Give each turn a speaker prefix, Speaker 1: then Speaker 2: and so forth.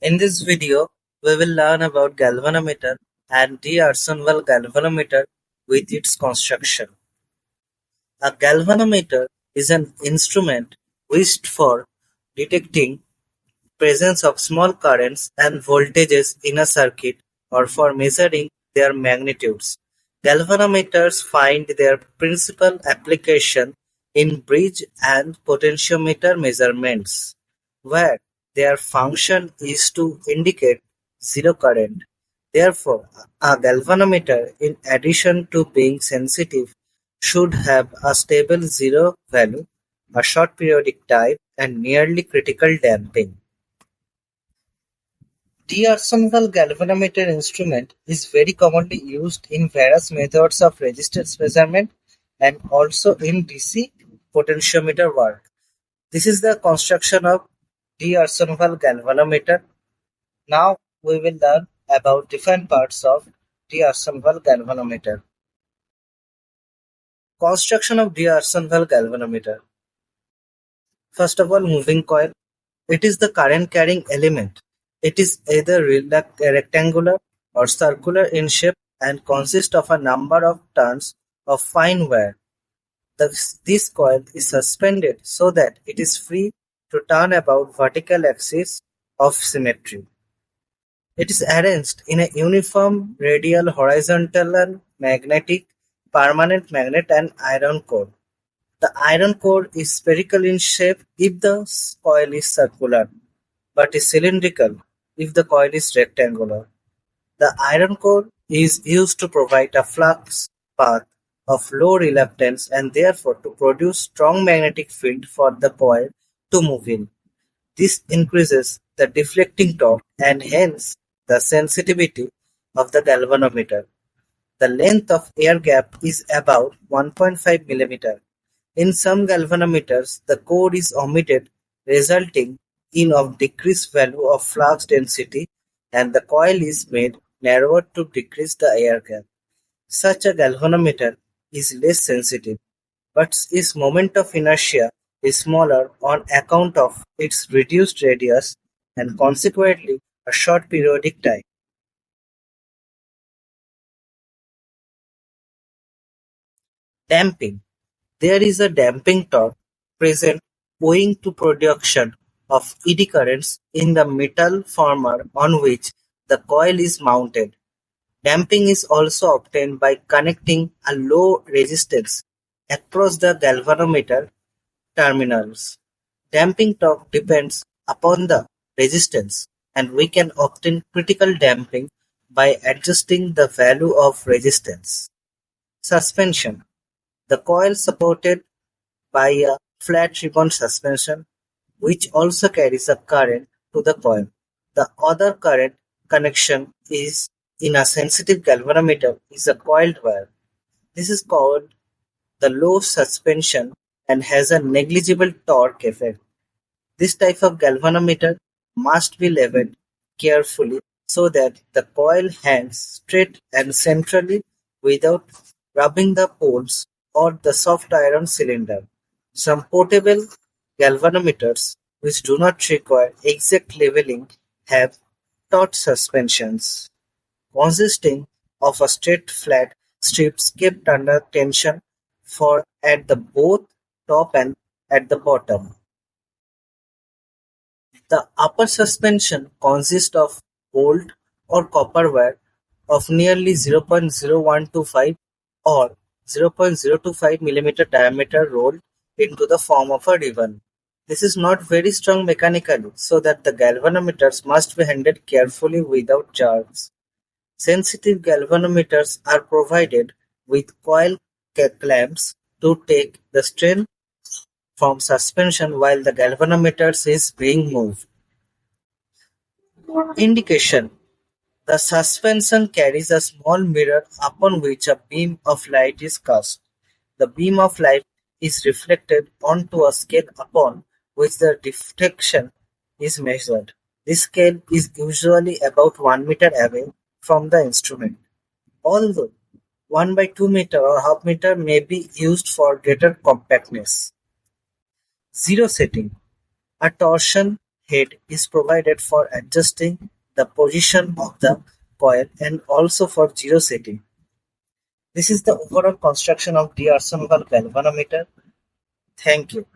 Speaker 1: In this video, we will learn about galvanometer and D'Arsonval galvanometer with its construction. A galvanometer is an instrument used for detecting presence of small currents and voltages in a circuit or for measuring their magnitudes. Galvanometers find their principal application in bridge and potentiometer measurements, where their function is to indicate zero current. Therefore, a galvanometer, in addition to being sensitive, should have a stable zero value, a short periodic time, and nearly critical damping. D'Arsonval Galvanometer instrument is very commonly used in various methods of resistance measurement and also in DC potentiometer work. This is the construction of D'Arsonval Galvanometer. Now we will learn about different parts of D'Arsonval Galvanometer. Construction of D'Arsonval Galvanometer. First of all, moving coil. It is the current carrying element. It is either rectangular or circular in shape and consists of a number of turns of fine wire. This coil is suspended so that it is free to turn about vertical axis of symmetry. It is arranged in a uniform radial horizontal and magnetic permanent magnet and iron core. The iron core is spherical in shape if the coil is circular, but is cylindrical if the coil is rectangular. The iron core is used to provide a flux path of low reluctance and therefore to produce strong magnetic field for the coil to move in. This increases the deflecting torque and hence the sensitivity of the galvanometer. The length of air gap is about 1.5 mm. In some galvanometers, the core is omitted, resulting in of decreased value of flux density, and the coil is made narrower to decrease the air gap. Such a galvanometer is less sensitive, but its moment of inertia is smaller on account of its reduced radius and consequently a short periodic time. Damping. There is a damping torque present owing to production of eddy currents in the metal former on which the coil is mounted. Damping is also obtained by connecting a low resistance across the galvanometer terminals. Damping torque depends upon the resistance, and we can obtain critical damping by adjusting the value of resistance. Suspension. The coil supported by a flat ribbon suspension, which also carries a current to the coil. The other current connection is in a sensitive galvanometer is a coiled wire. This is called the low suspension and has a negligible torque effect. This type of galvanometer must be leveled carefully so that the coil hangs straight and centrally without rubbing the poles or the soft iron cylinder. Some portable galvanometers, which do not require exact leveling, have taut suspensions, consisting of a straight flat strips kept under tension for at the both top and at the bottom. The upper suspension consists of gold or copper wire of nearly 0.0125 or 0.025 mm diameter rolled into the form of a ribbon. This is not very strong mechanically, so that the galvanometers must be handled carefully without jerks. Sensitive galvanometers are provided with coil clamps to take the strain from suspension while the galvanometer is being moved. Indication: the suspension carries a small mirror upon which a beam of light is cast. The beam of light is reflected onto a scale upon which the deflection is measured. This scale is usually about 1 meter away from the instrument, although 1 by 2 meter or half meter may be used for greater compactness. Zero setting. A torsion head is provided for adjusting the position of the coil and also for zero setting. This is the overall construction of D'Arsonval galvanometer. Thank you.